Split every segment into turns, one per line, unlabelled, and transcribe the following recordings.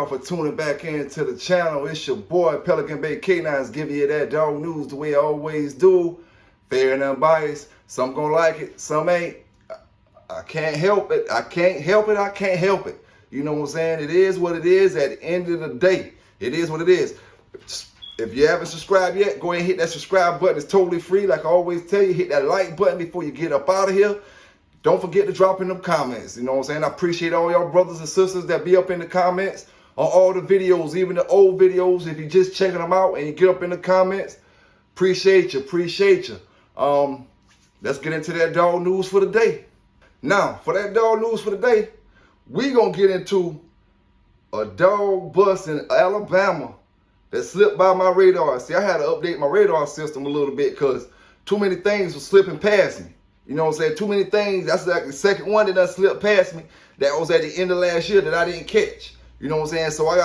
for tuning back into the channel. It's your boy, Pelican Bay Kennels, giving you that dog news the way I always do. Fair and unbiased. Some gonna like it, some ain't. I can't help it. I can't help it. I can't help it. You know what I'm saying? It is what it is at the end of the day. It is what it is. If you haven't subscribed yet, go ahead and hit that subscribe button. It's totally free. Like I always tell you, hit that like button before you get up out of here. Don't forget to drop in them comments. You know what I'm saying? I appreciate all y'all brothers and sisters that be up in the comments on all the videos, even the old videos. If you're just checking them out and you get up in the comments, appreciate you, appreciate you. Let's get into that dog news for the day. Now, for that dog news for the day, we gonna get into a dog bus in Alabama that slipped by my radar. See, I had to update my radar system a little bit because too many things were slipping past me. You know what I'm saying? Too many things. That's like the second one that done slipped past me. That was at the end of last year that I didn't catch. You know what I'm saying? So I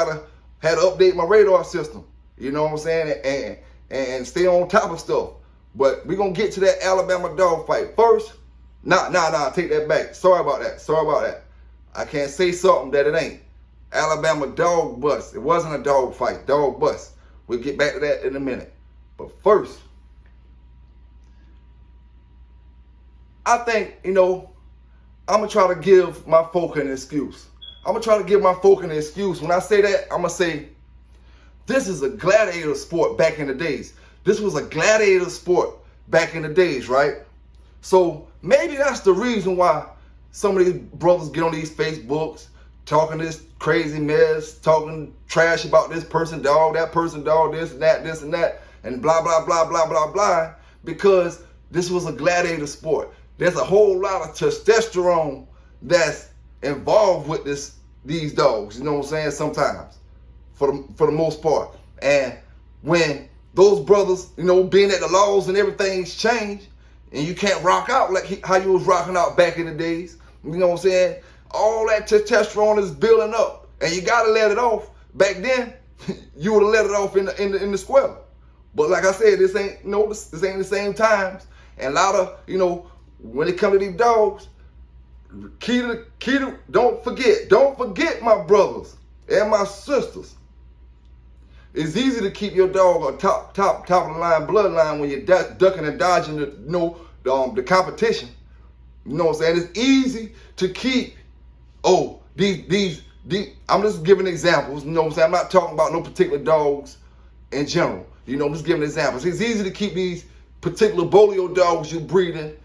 had to update my radar system. You know what I'm saying? And stay on top of stuff. But we're going to get to that Alabama dog fight. First, nah, take that back. Sorry about that. I can't say something that it ain't. Alabama dog bust. It wasn't a dog fight, dog bust. We'll get back to that in a minute. But first, I think, I'm going to try to give my folk an excuse. When I say that, I'm going to say, this is a gladiator sport back in the days. This was a gladiator sport back in the days, right? So maybe that's the reason why some of these brothers get on these Facebooks, talking this crazy mess, talking trash about this person dog, that person dog, this and that, and blah, blah, blah, blah, blah, blah, because this was a gladiator sport. There's a whole lot of testosterone that's involved with these dogs, you know what I'm saying, sometimes, for the most part. And when those brothers, being that the laws and everything's changed, and you can't rock out like how you was rocking out back in the days, you know what I'm saying, all that testosterone is building up, and you gotta let it off. Back then, you would have let it off in the square. But like I said, this ain't the same times, and a lot of, when it comes to these dogs, key to, don't forget my brothers and my sisters. It's easy to keep your dog a top of the line bloodline when you're ducking and dodging the competition. You know what I'm saying? It's easy to keep, these, I'm just giving examples, you know what I'm saying? I'm not talking about no particular dogs in general. I'm just giving examples. It's easy to keep these particular bolio dogs you breeding,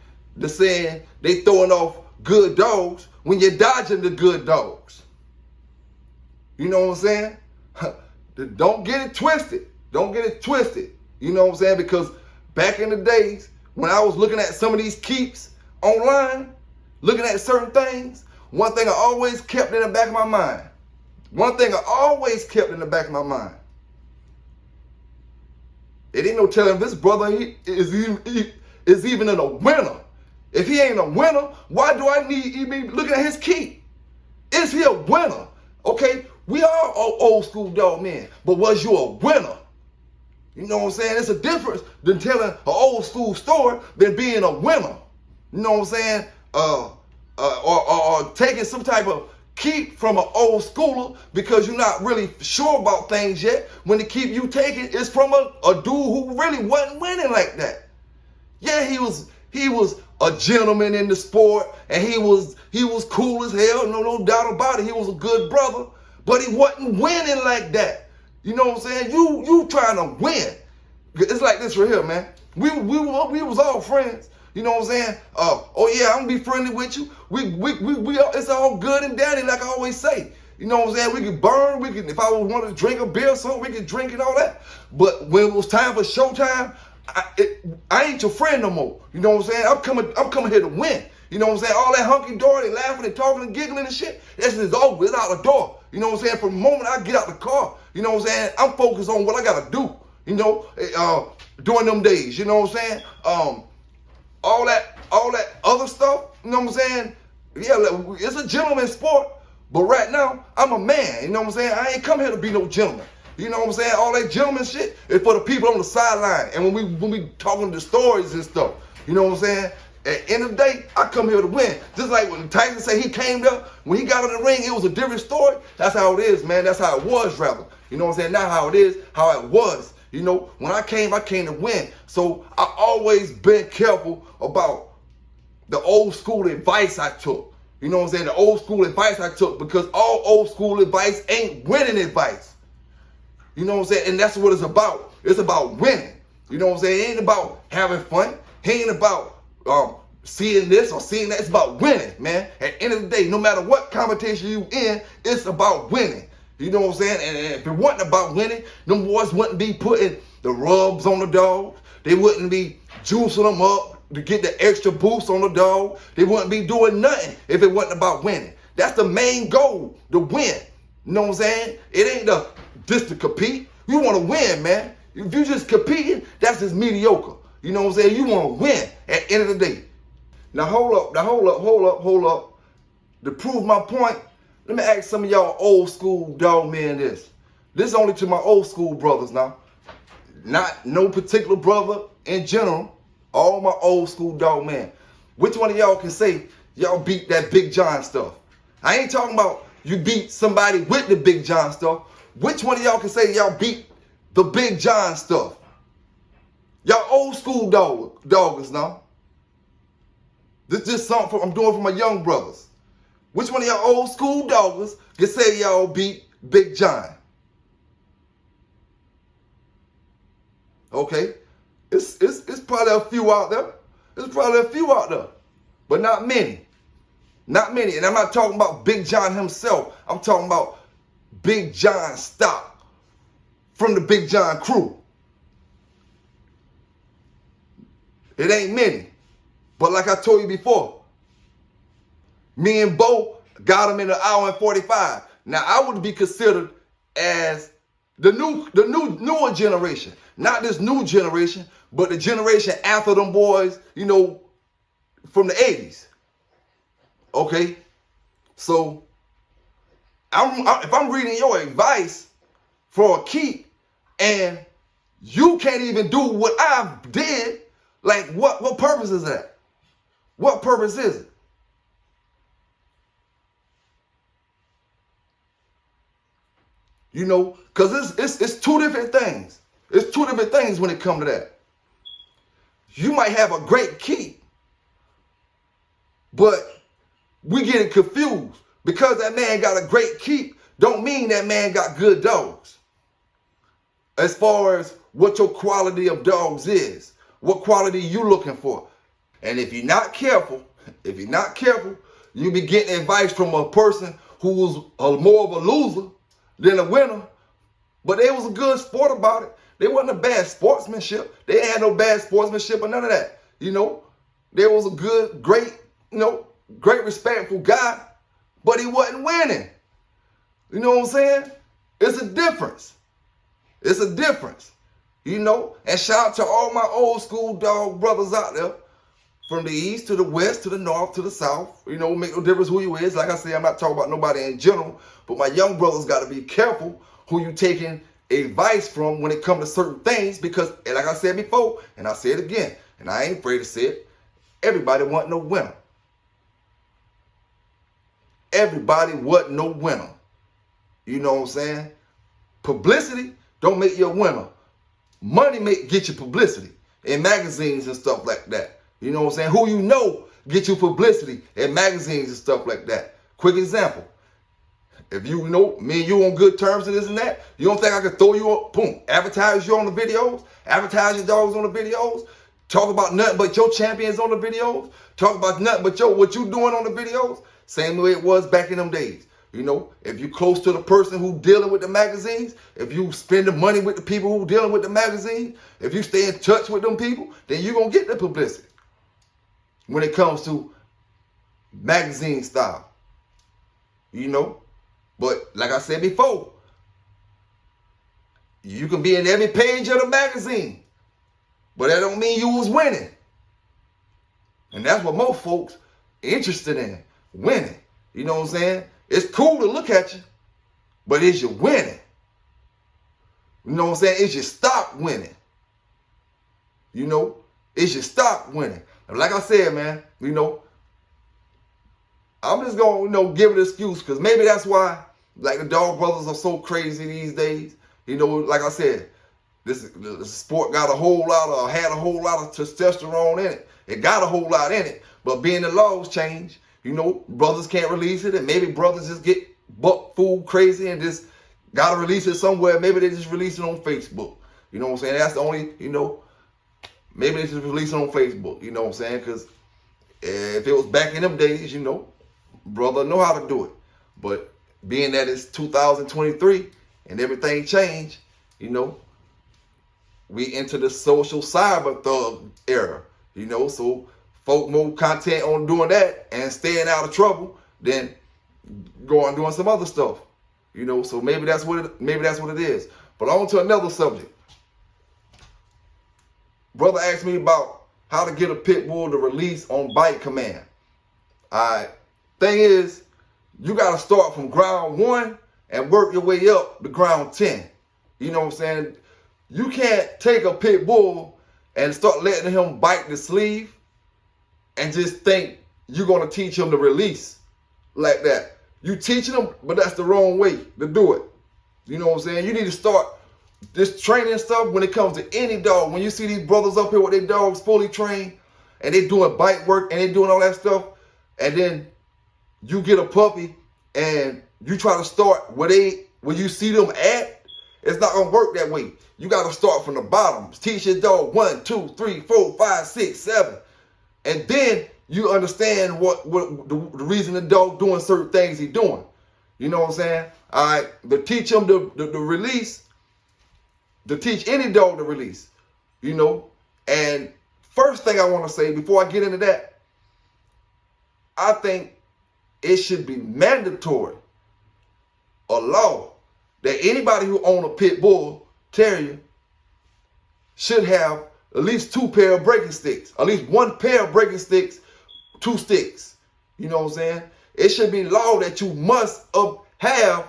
saying they throwing off good dogs when you're dodging the good dogs. You know what I'm saying? Don't get it twisted. You know what I'm saying? Because back in the days, when I was looking at some of these keeps online, looking at certain things, one thing I always kept in the back of my mind. It ain't no telling this brother he is even in a winner. If he ain't a winner, why do I need even looking at his keep? Is he a winner? Okay, we are old school dog men, but was you a winner? You know what I'm saying? It's a difference than telling an old school story than being a winner. You know what I'm saying? Or taking some type of keep from an old schooler because you're not really sure about things yet, when the keep you taking is from a dude who really wasn't winning like that. Yeah, he was a gentleman in the sport, and he was cool as hell, no doubt about it. He was a good brother, but he wasn't winning like that. You know what I'm saying? You trying to win. It's like this right here, man. We was all friends. You know what I'm saying? Oh yeah, I'm gonna be friendly with you. It's all good and dandy, like I always say. You know what I'm saying? We can burn. If I wanted to drink a beer or something, we could drink and all that. But when it was time for showtime, I ain't your friend no more. You know what I'm saying? I'm coming here to win. You know what I'm saying? All that hunky-dory, laughing and talking and giggling and shit, that's just over. It's out the door. You know what I'm saying? From the moment I get out the car, you know what I'm saying? I'm focused on what I gotta do. During them days. You know what I'm saying? All that other stuff. You know what I'm saying? Yeah, it's a gentleman's sport. But right now, I'm a man. You know what I'm saying? I ain't come here to be no gentleman. You know what I'm saying? All that gentleman shit is for the people on the sideline. And when we talking the stories and stuff, you know what I'm saying? At the end of the day, I come here to win. Just like when Tyson said he came there, when he got in the ring, it was a different story. That's how it is, man. That's how it was, rather. You know what I'm saying? Not how it is, how it was. You know, when I came to win. So I always been careful about the old school advice I took. You know what I'm saying? The old school advice I took, because all old school advice ain't winning advice. You know what I'm saying? And that's what it's about. It's about winning. You know what I'm saying? It ain't about having fun. It ain't about seeing this or seeing that. It's about winning, man. At the end of the day, no matter what competition you in, it's about winning. You know what I'm saying? And if it wasn't about winning, them boys wouldn't be putting the rubs on the dogs. They wouldn't be juicing them up to get the extra boost on the dog. They wouldn't be doing nothing if it wasn't about winning. That's the main goal, to win. You know what I'm saying? It ain't just to compete. You want to win, man. If you just competing, that's just mediocre. You know what I'm saying? You want to win at the end of the day. Now hold up. To prove my point, let me ask some of y'all old school dog men this. This is only to my old school brothers now. Not no particular brother in general. All my old school dog men. Which one of y'all can say y'all beat that Big John stuff? I ain't talking about you beat somebody with the Big John stuff. Which one of y'all can say y'all beat the Big John stuff? Y'all old school doggers now. This is just something I'm doing for my young brothers. Which one of y'all old school doggers can say y'all beat Big John? Okay, it's probably a few out there. There's probably a few out there, but not many. Not many. And I'm not talking about Big John himself. I'm talking about Big John stock from the Big John crew. It ain't many. But like I told you before, me and Bo got him in 1 hour and 45. Now I would be considered as the newer generation. Not this new generation, but the generation after them boys, you know, from the 80s. Okay? So if I'm reading your advice for a keep and you can't even do what I did, like what purpose is that? What purpose is it? You know, because it's two different things. It's two different things when it comes to that. You might have a great keep, but we getting confused. Because that man got a great keep, don't mean that man got good dogs. As far as what your quality of dogs is, what quality you looking for. And if you're not careful, you be getting advice from a person who was more of a loser than a winner. But they was a good sport about it. They wasn't a bad sportsmanship. They ain't had no bad sportsmanship or none of that. You know, they was a good, great, great respectful guy, but he wasn't winning. You know what I'm saying? It's a difference. It's a difference. You know, and shout out to all my old school dog brothers out there. From the east to the west to the north to the south. You know, make no difference who you is. Like I say, I'm not talking about nobody in general. But my young brothers got to be careful who you taking advice from when it comes to certain things. Because, and like I said before, and I say it again, and I ain't afraid to say it, everybody wasn't no winner. Everybody wasn't no winner. You know what I'm saying? Publicity don't make you a winner. Money get you publicity in magazines and stuff like that. You know what I'm saying? Who you know get you publicity in magazines and stuff like that. Quick example. If you know me and you on good terms and this and that, you don't think I could throw you up, boom, advertise you on the videos, advertise your dogs on the videos, talk about nothing but your champions on the videos, talk about nothing but what you doing on the videos? Same way it was back in them days. You know, if you close to the person who dealing with the magazines, if you spend the money with the people who dealing with the magazines, if you stay in touch with them people, then you're going to get the publicity. When it comes to magazine style, you know. But like I said before, you can be in every page of the magazine, but that don't mean you was winning. And that's what most folks interested in, winning. You know what I'm saying? It's cool to look at you, but is you winning? You know what I'm saying? Is you stop winning? You know, is you stop winning? And like I said, man, I'm just gonna, give it an excuse, because maybe that's why, like, the dog brothers are so crazy these days. Like I said, this sport had a whole lot of testosterone in it. It got a whole lot in it, but being the laws change, brothers can't release it, and maybe brothers just get buck food crazy and just gotta release it somewhere. Maybe they just release it on Facebook. You know what I'm saying? That's the only, maybe they just release it on Facebook. You know what I'm saying? Because if it was back in them days, brother know how to do it. But being that it's 2023 and everything changed, we into the social cyber thug era. So folk more content on doing that and staying out of trouble than going doing some other stuff. So maybe that's what it is. But on to another subject. Brother asked me about how to get a pit bull to release on bite command. Alright. Thing is, you got to start from ground 1 and work your way up to ground 10. You know what I'm saying? You can't take a pit bull and start letting him bite the sleeve and just think you're going to teach him to release like that. You teaching him, but that's the wrong way to do it. You know what I'm saying? You need to start this training stuff when it comes to any dog. When you see these brothers up here with their dogs fully trained and they doing bite work and they doing all that stuff, and then you get a puppy and you try to start where you see them at, it's not gonna work that way. You gotta start from the bottom. Teach your dog 1, 2, 3, 4, 5, 6, 7. And then you understand what the reason the dog doing certain things he doing. You know what I'm saying? Alright, but teach him the release, to teach any dog to release. And first thing I want to say before I get into that, I think it should be mandatory, a law, that anybody who owns a pit bull terrier should have at least 2 pair of breaking sticks. At least 1 pair of breaking sticks, 2 sticks. You know what I'm saying? It should be law that you must have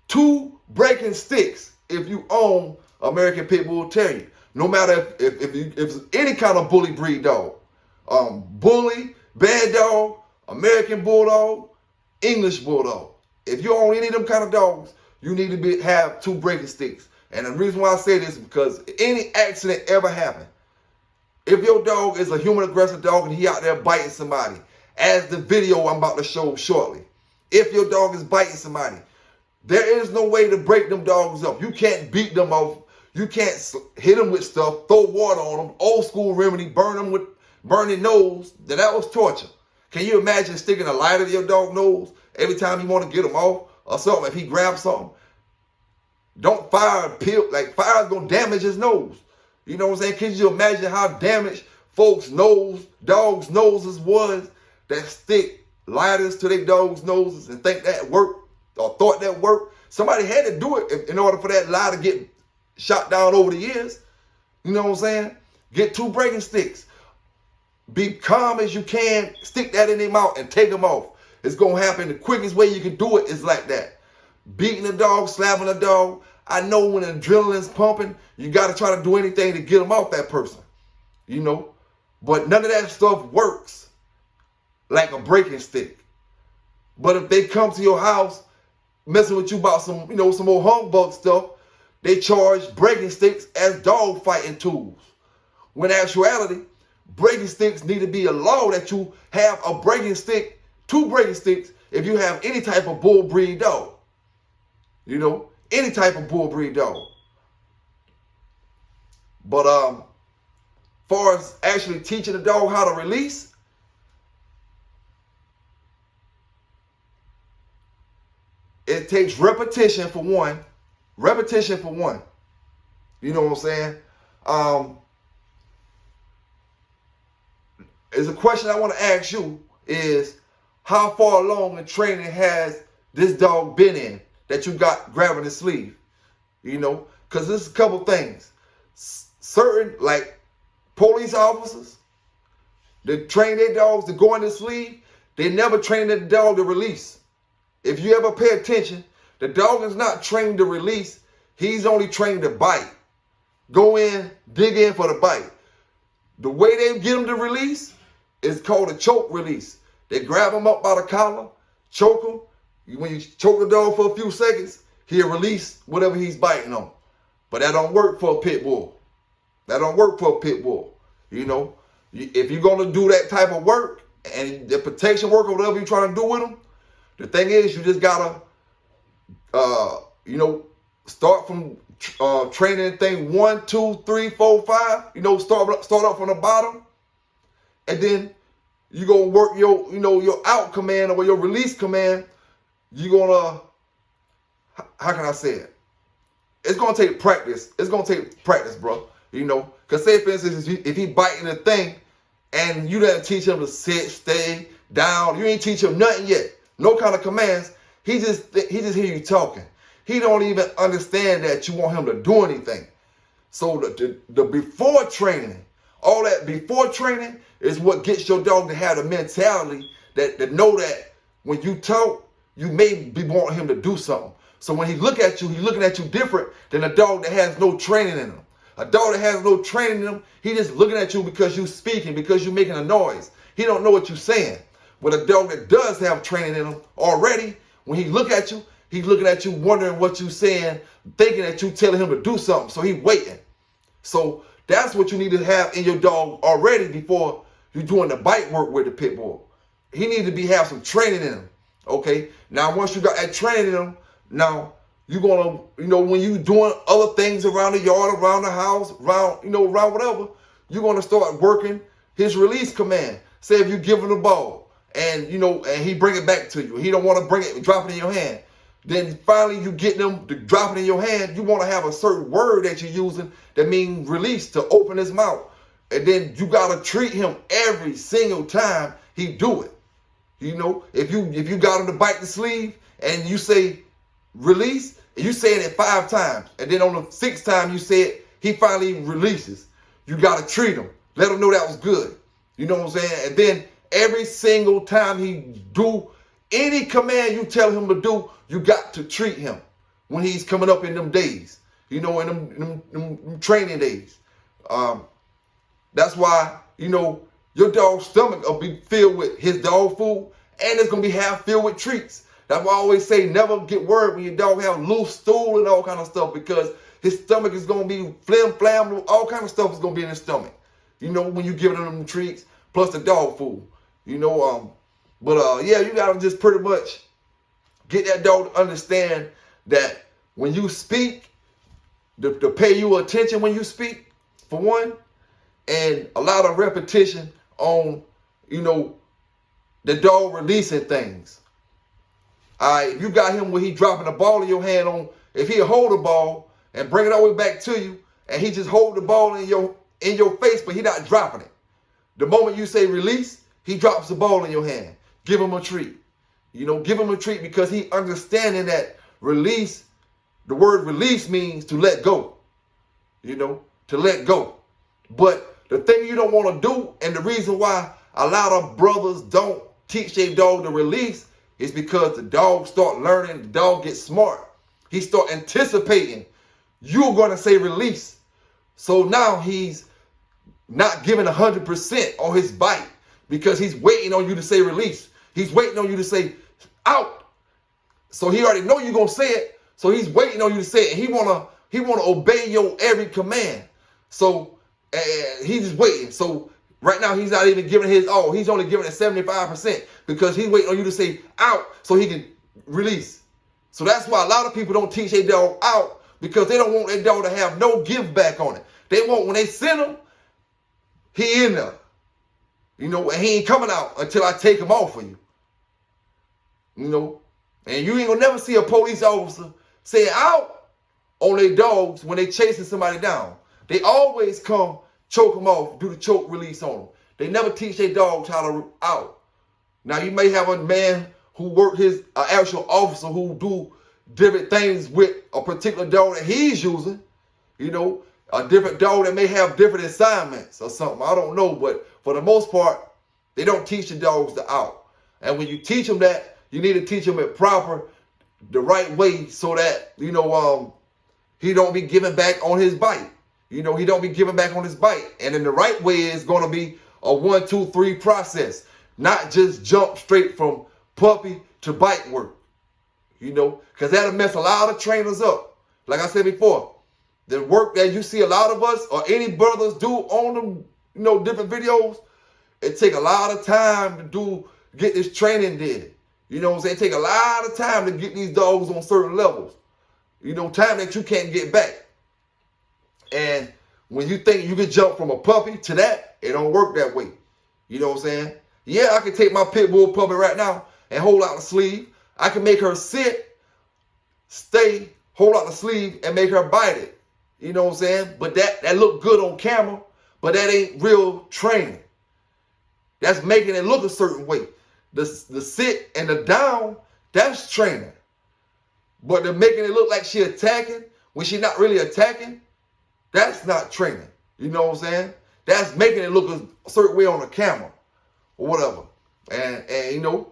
2 breaking sticks if you own American Pit Bull Terrier. No matter if it's any kind of bully breed dog. Bully, bad dog, American Bulldog, English Bulldog. If you own any of them kind of dogs, you need to have 2 breaking sticks. And the reason why I say this is because any accident ever happen, if your dog is a human aggressive dog and he out there biting somebody, as the video I'm about to show shortly, if your dog is biting somebody, there is no way to break them dogs up. You can't beat them off. You can't hit them with stuff, throw water on them, old school remedy, burn them with burning nose. That was torture. Can you imagine sticking a lighter to your dog's nose every time you want to get him off or something? If he grabs something, don't fire a pill. Like, fire's gonna damage his nose. You know what I'm saying? Can you imagine how damaged folks' dogs' noses was that stick lighters to their dogs' noses and think that worked or thought that worked? Somebody had to do it in order for that lie to get shot down over the years. You know what I'm saying? Get 2 breaking sticks. Be calm as you can. Stick that in their mouth and take them off. It's going to happen. The quickest way you can do it is like that. Beating a dog, slapping a dog. I know when adrenaline's pumping, you got to try to do anything to get them off that person. But none of that stuff works like a breaking stick. But if they come to your house messing with you about some more humbug stuff, they charge breaking sticks as dog fighting tools. When in actuality, breaking sticks need to be a law that you have a breaking stick, 2 breaking sticks, if you have any type of bull breed dog. Any type of bull breed dog. But far as actually teaching a dog how to release, it takes repetition for one. Repetition for one. You know what I'm saying? Is a question I want to ask you is, how far along in training has this dog been in that you got grabbing his sleeve? Because there's a couple things. Certain, like police officers, they train their dogs to go in the sleeve. They never train the dog to release. If you ever pay attention, the dog is not trained to release. He's only trained to bite. Go in, dig in for the bite. The way they get him to release It's called a choke release. They grab him up by the collar, choke him. When you choke the dog for a few seconds, he'll release whatever he's biting on. But that don't work for a pit bull. That don't work for a pit bull. You know, if you're going to do that type of work and the protection work or whatever you're trying to do with them, the thing is you just got to, you know, start from training thing 1, 2, 3, 4, 5. You know, start up from the bottom. And then you're going to work your, you know, your out command or your release command. You're going to, how can I say it? It's going to take practice. It's going to take practice, bro. You know, because say, for instance, if he biting the thing and you didn't teach him to sit, stay, down, you ain't teach him nothing yet. No kind of commands. He just hear you talking. He don't even understand that you want him to do anything. So the before training, all that before training is what gets your dog to have the mentality that know that when you talk, you may be wanting him to do something. So when he look at you, he's looking at you different than a dog that has no training in him. A dog that has no training in him, he just looking at you because you speaking, because you making a noise. He don't know what you're saying. But a dog that does have training in him already, when he look at you, he's looking at you wondering what you saying, thinking that you telling him to do something. So he waiting. So that's what you need to have in your dog already before you're doing the bite work with the pit bull. He needs to have some training in him. Okay. Now once you got that training in him, now you're gonna, you know, when you doing other things around the yard, around the house, around, you know, around whatever, you're gonna start working his release command. Say if you give him the ball and you know, and he bring it back to you, he don't want to bring it, drop it in your hand. Then finally you get them to drop it in your hand. You want to have a certain word that you're using that means release to open his mouth, and then you gotta treat him every single time he do it. You know, if you got him to bite the sleeve and you say release, you saying it 5 times, and then on the 6th time you say it, he finally releases. You got to treat him. Let him know that was good. You know what I'm saying? And then every single time he do any command you tell him to do, you got to treat him when he's coming up in them days. You know, in them training days. That's why, you know, your dog's stomach will be filled with his dog food, and it's going to be half filled with treats. That's why I always say never get worried when your dog have loose stool and all kind of stuff, because his stomach is going to be flam, all kind of stuff is going to be in his stomach. You know, when you give them treats, plus the dog food. You know, yeah, you got to just pretty much get that dog to understand that when you speak, to pay you attention when you speak, for one, and a lot of repetition on, you know, the dog releasing things. All right, if you got him where he dropping the ball in your hand on, if he hold the ball and bring it all the way back to you, and he just hold the ball in your face, but he not dropping it. The moment you say release, he drops the ball in your hand. Give him a treat. You know, give him a treat because he understanding that release, the word release means to let go. You know, to let go. But the thing you don't want to do, and the reason why a lot of brothers don't teach their dog to release, is because the dog start learning, the dog gets smart. He start anticipating you're going to say release. So now he's not giving 100% on his bite because he's waiting on you to say release. He's waiting on you to say out. So he already know you're going to say it. So he's waiting on you to say it. He want to obey your every command. So he's just waiting. So right now, he's not even giving his all. He's only giving it 75% because he's waiting on you to say out so he can release. So that's why a lot of people don't teach their dog out, because they don't want their dog to have no give back on it. They want, when they send him, he in there. You know, and he ain't coming out until I take him off of you. You know, and you ain't gonna never see a police officer say out on their dogs when they chasing somebody down. They always come choke them off, do the choke release on them. They never teach their dogs how to out. Now you may have a man who work his actual officer who do different things with a particular dog that he's using. You know, a different dog that may have different assignments or something. I don't know, but for the most part, they don't teach the dogs to out. And when you teach them that, you need to teach them it proper, the right way, so that, you know, he don't be giving back on his bite. You know, he don't be giving back on his bite. And then the right way is going to be a 1, 2, 3 process, not just jump straight from puppy to bite work. You know, because that'll mess a lot of trainers up. Like I said before, the work that you see a lot of us or any brothers do on them, you know, different videos, it take a lot of time to get this training did. You know what I'm saying? It take a lot of time to get these dogs on certain levels. You know, time that you can't get back. And when you think you can jump from a puppy to that, it don't work that way. You know what I'm saying? Yeah, I can take my pit bull puppy right now and hold out the sleeve. I can make her sit, stay, hold out the sleeve, and make her bite it. You know what I'm saying? But that look good on camera, but that ain't real training. That's making it look a certain way. The sit and the down, that's training. But they're making it look like she attacking when she not really attacking, that's not training. You know what I'm saying? That's making it look a certain way on the camera or whatever. And you know,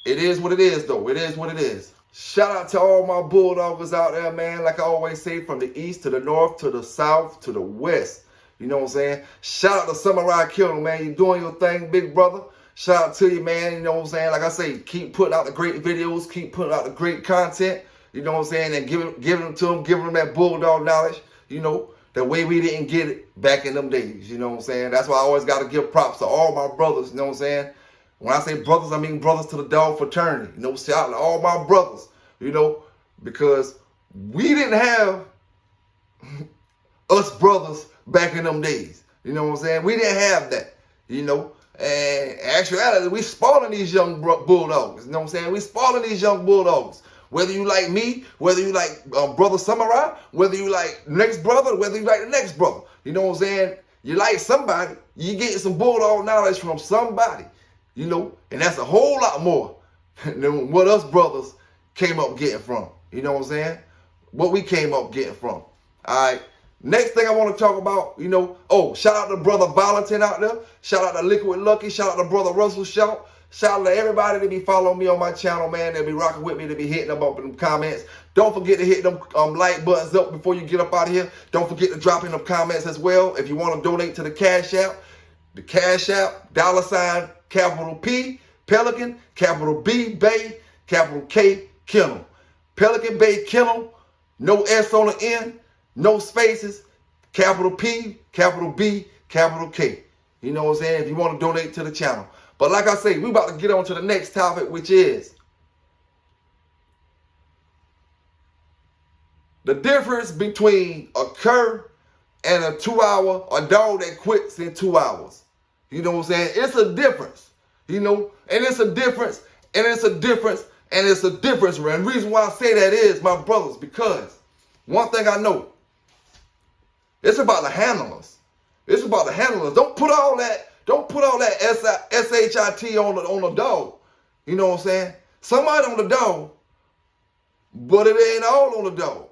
it is what it is though. It is what it is. Shout out to all my bulldoggers out there, man. Like I always say, from the east to the north to the south to the west. You know what I'm saying? Shout out to Samurai Kennel, man. You doing your thing, big brother. Shout out to you, man. You know what I'm saying? Like I say, keep putting out the great videos. Keep putting out the great content. You know what I'm saying? And giving them to them, giving them that bulldog knowledge. You know, the way we didn't get it back in them days. You know what I'm saying? That's why I always got to give props to all my brothers. You know what I'm saying? When I say brothers, I mean brothers to the dog fraternity. You know, shout out to all my brothers. You know, because we didn't have us brothers back in them days. You know what I'm saying? We didn't have that. You know, and actually, we spoiling these young bulldogs. You know what I'm saying? We spoiling these young bulldogs. Whether you like me, whether you like Brother Samurai, whether you like next brother, whether you like the next brother. You know what I'm saying? You like somebody, you getting some bulldog knowledge from somebody. You know, and that's a whole lot more than what us brothers came up getting from. You know what I'm saying? What we came up getting from. All right. Next thing I want to talk about, you know, shout out to Brother Valentin out there. Shout out to Liquid Lucky. Shout out to Brother Russell Shout. Shout out to everybody that be following me on my channel, man. That be rocking with me, that be hitting them up in them comments. Don't forget to hit them like buttons up before you get up out of here. Don't forget to drop in them comments as well. If you want to donate to the Cash App, $, capital P, Pelican, capital B, Bay, capital K, Kennel. Pelican Bay Kennel, no S on the end, no spaces, capital P, capital B, capital K. You know what I'm saying? If you want to donate to the channel. But like I say, we about to get on to the next topic, which is the difference between a cur and a 2-hour, a dog that quits in 2 hours. You know what I'm saying? It's a difference, you know, and it's a difference, and it's a difference, and it's a difference. And the reason why I say that is, my brothers, because one thing I know, it's about the handlers. It's about the handlers. Don't put all that SHIT on the dog. You know what I'm saying? Somebody on the dog, but it ain't all on the dog.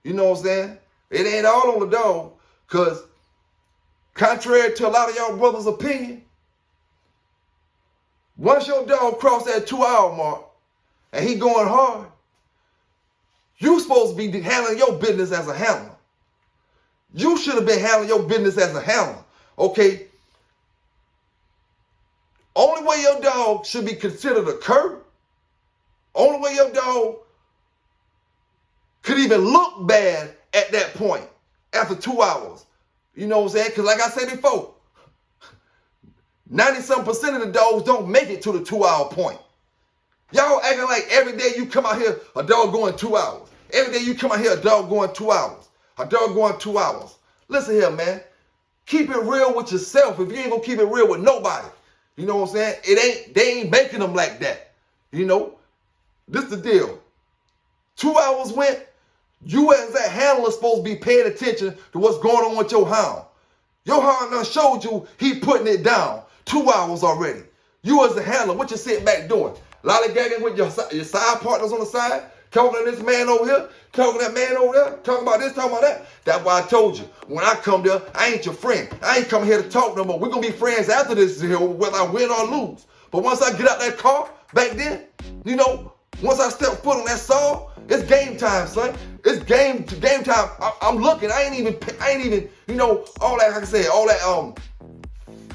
You know what I'm saying? It ain't all on the dog, because contrary to a lot of y'all brothers' opinion, once your dog cross that 2-hour mark and he going hard, you supposed to be handling your business as a handler. You should have been handling your business as a handler. Okay? Only way your dog should be considered a cur, only way your dog could even look bad at that point after 2 hours. You know what I'm saying? Because like I said before, 90-some% of the dogs don't make it to the 2-hour point. Y'all acting like every day you come out here, a dog going 2 hours. Every day you come out here, a dog going 2 hours. A dog going 2 hours. Listen here, man. Keep it real with yourself if you ain't gonna keep it real with nobody. You know what I'm saying? They ain't making them like that. You know? This the deal. 2 hours went, you as that handler supposed to be paying attention to what's going on with your hound. Your hound done showed you he putting it down. 2 hours already. You as the handler, what you sitting back doing? Lollygagging with your side partners on the side? Talking to this man over here? Talking to that man over there? Talking about this, talking about that? That's why I told you, when I come there, I ain't your friend. I ain't coming here to talk no more. We're going to be friends after this here, whether I win or lose. But once I get out that car, back then, you know, once I step foot on that saw, it's game time, son. It's game time. I'm looking. I ain't even, you know, all that, like I said, all that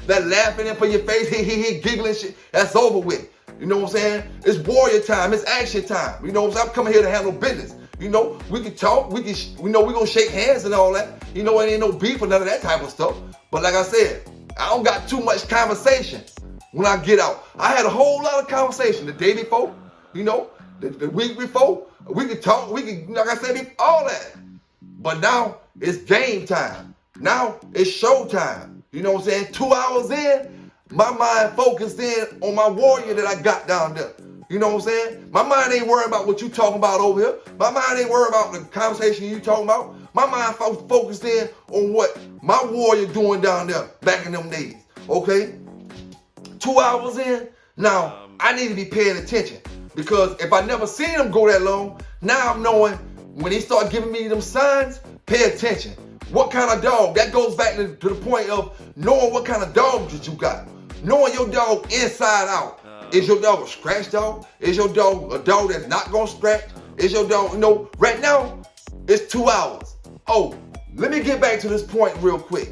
that laughing in for your face, he giggling shit, that's over with. You know what I'm saying? It's warrior time, it's action time. You know what I'm saying? I'm coming here to handle business. You know, we can talk, we're gonna shake hands and all that. You know, it ain't no beef or none of that type of stuff. But like I said, I don't got too much conversation when I get out. I had a whole lot of conversation the day before, you know, the week before. We could talk, like I said, all that. But now it's game time. Now it's show time. You know what I'm saying? 2 hours in, my mind focused in on my warrior that I got down there. You know what I'm saying? My mind ain't worried about what you talking about over here. My mind ain't worried about the conversation you talking about. My mind focused in on what my warrior doing down there back in them days. Okay? 2 hours in, now I need to be paying attention. Because if I never seen him go that long, now I'm knowing when he start giving me them signs, pay attention. What kind of dog? That goes back to the point of knowing what kind of dog that you got. Knowing your dog inside out. Is your dog a scratch dog? Is your dog a dog that's not gonna scratch? Is your dog, you know, right now, it's 2 hours. Oh, let me get back to this point real quick.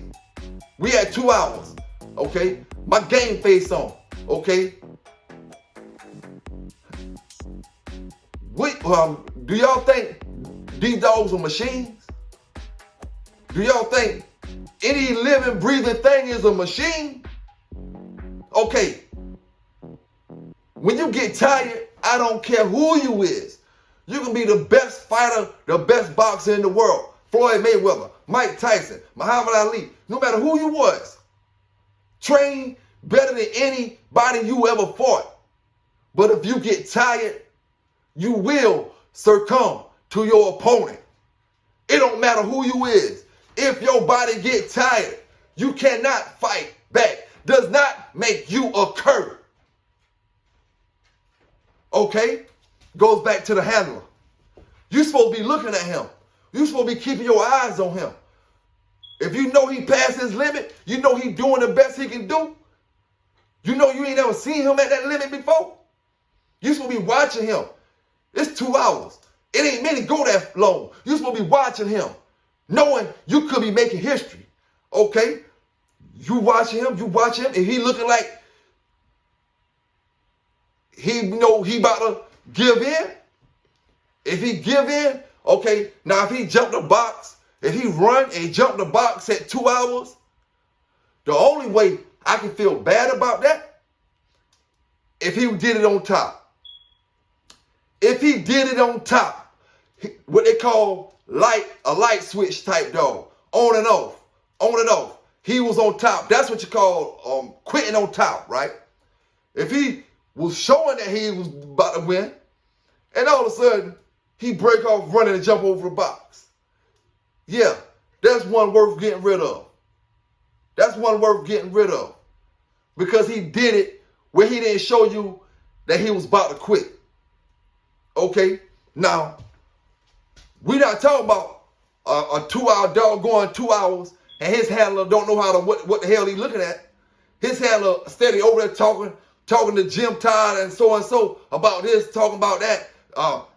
We had 2 hours, okay? My game face on, okay? Do y'all think these dogs are machines? Do y'all think any living, breathing thing is a machine? Okay. When you get tired, I don't care who you is. You can be the best fighter, the best boxer in the world. Floyd Mayweather, Mike Tyson, Muhammad Ali, no matter who you was. Train better than anybody you ever fought. But if you get tired, you will succumb to your opponent. It don't matter who you is. If your body get tired, you cannot fight back. Does not make you a cur. Okay? Goes back to the handler. You're supposed to be looking at him. You're supposed to be keeping your eyes on him. If you know he passed his limit, you know he doing the best he can do. You know you ain't never seen him at that limit before. You're supposed to be watching him. It's 2 hours. It ain't meant to go that long. You're supposed to be watching him, knowing you could be making history. Okay? You watch him. If he looking like he know he about to give in, if he give in, okay, now if he jumped the box, if he run and jump the box at 2 hours, the only way I can feel bad about that, if he did it on top. If he did it on top, what they call a light switch type dog, on and off. He was on top. That's what you call quitting on top, right? If he was showing that he was about to win, and all of a sudden, he break off running and jump over the box. Yeah, that's one worth getting rid of. That's one worth getting rid of. Because he did it where he didn't show you that he was about to quit. Okay? Now, we're not talking about a 2 hour dog going 2 hours and his handler don't know how to what the hell he looking at. His handler steady over there talking to Jim Todd and so about this, talking about that.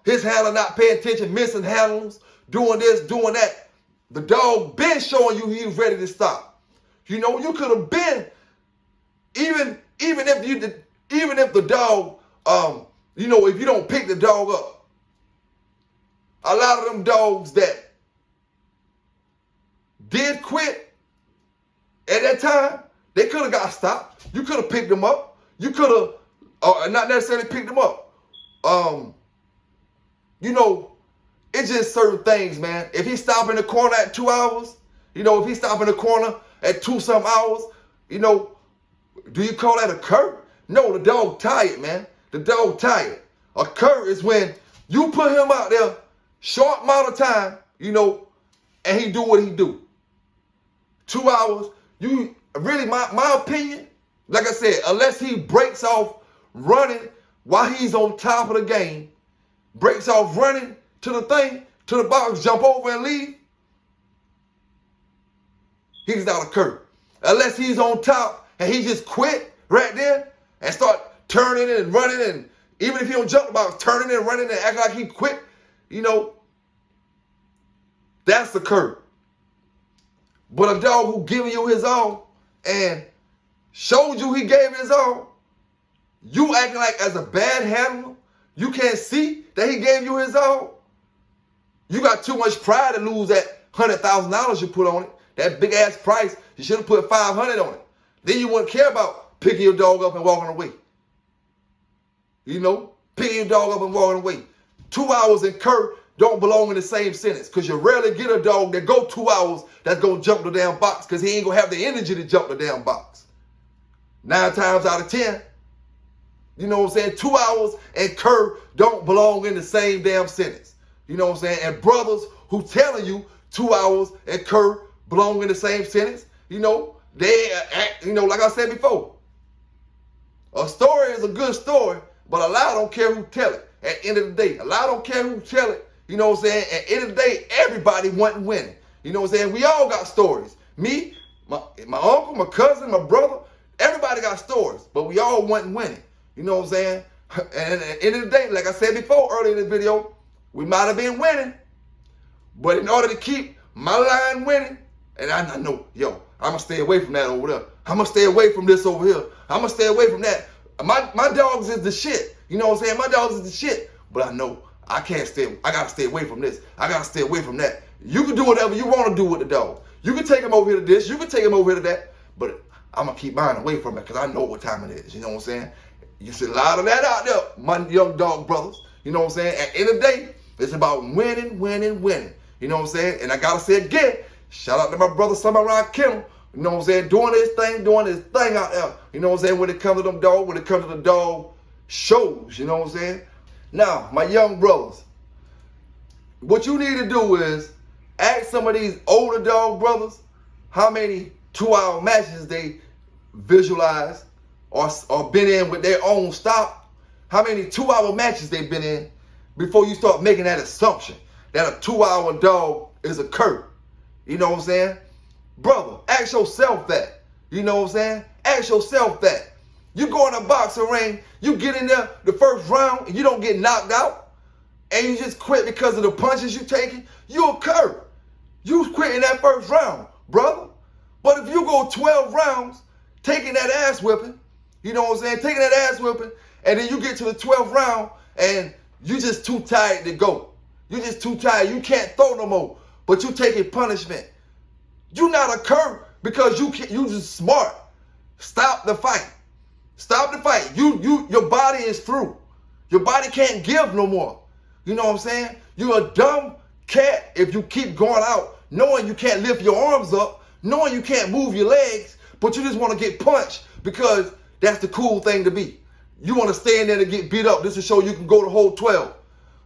His handler not paying attention, missing handles, doing this, doing that. The dog been showing you he was ready to stop. You know, you could have been, even if the dog, you know, if you don't pick the dog up, a lot of them dogs that did quit at that time, they could have got stopped. You could have picked them up. You could have, not necessarily picked them up. You know, it's just certain things, man. If he stop in the corner at 2 hours, you know, if he stop in the corner at 2-some hours, you know, do you call that a cur? No, the dog tired, man. The dog tired. A cur is when you put him out there short amount of time, you know, and he do what he do. 2 hours, you really, my opinion, like I said, unless he breaks off running while he's on top of the game, breaks off running to the thing, to the box, jump over and leave, he's not a cur. Unless he's on top and he just quit right there and start turning and running, and even if he don't jump the box, turning and running and act like he quit, you know, that's the cur. But a dog who giving you his all and showed you he gave his all. You acting like as a bad handler, you can't see that he gave you his all. You got too much pride to lose that $100,000 you put on it. That big ass price, you should have put $500 on it. Then you wouldn't care about picking your dog up and walking away. You know, picking your dog up and walking away. 2 hours and Kurt don't belong in the same sentence, because you rarely get a dog that go 2 hours that's going to jump the damn box, because he ain't going to have the energy to jump the damn box. 9 times out of 10, you know what I'm saying, 2 hours and Kurt don't belong in the same damn sentence. You know what I'm saying? And brothers who telling you 2 hours and Kurt belong in the same sentence, you know, they act, you know, like I said before, a story is a good story, but a lie don't care who tell it. At the end of the day, a lie don't care who tell it. You know what I'm saying? At the end of the day, everybody wasn't winning. You know what I'm saying? We all got stories. Me, my uncle, my cousin, my brother, everybody got stories, but we all wasn't winning. You know what I'm saying? And at the end of the day, like I said before earlier in this video, we might have been winning, but in order to keep my line winning, and I know, yo, I'm going to stay away from that over there. I'm going to stay away from this over here. I'm going to stay away from that. My dogs is the shit. You know what I'm saying? My dogs is the shit. But I know I can't stay. I got to stay away from this. I got to stay away from that. You can do whatever you want to do with the dog. You can take him over here to this. You can take him over here to that. But I'm going to keep mine away from it, because I know what time it is. You know what I'm saying? You see a lot of that out there, my young dog brothers. You know what I'm saying? At the end of the day, it's about winning, winning, winning. You know what I'm saying? And I got to say again, shout out to my brother, Samurai Kennel. You know what I'm saying? Doing his thing out there. You know what I'm saying? When it comes to them dogs, when it comes to the dog shows, you know what I'm saying? Now, my young brothers, what you need to do is ask some of these older dog brothers how many 2-hour matches they visualize or been in with their own stock. How many 2-hour matches they've been in before you start making that assumption that a 2-hour dog is a Kurt. You know what I'm saying? Brother, ask yourself that. You know what I'm saying? Ask yourself that. You go in a boxing ring, you get in there the first round, and you don't get knocked out, and you just quit because of the punches you taking, you a Kurt. You quit in that first round, brother. But if you go 12 rounds, taking that ass whipping, you know what I'm saying? Taking that ass whipping, and then you get to the 12th round, and you just too tired to go. You just too tired. You can't throw no more, but you taking punishment. You not a Kurt because you just smart. Stop the fight. Stop the fight. Your body is through. Your body can't give no more. You know what I'm saying? You're a dumb cat if you keep going out knowing you can't lift your arms up, knowing you can't move your legs, but you just want to get punched because that's the cool thing to be. You want to stay in there to get beat up just to show you can go the whole 12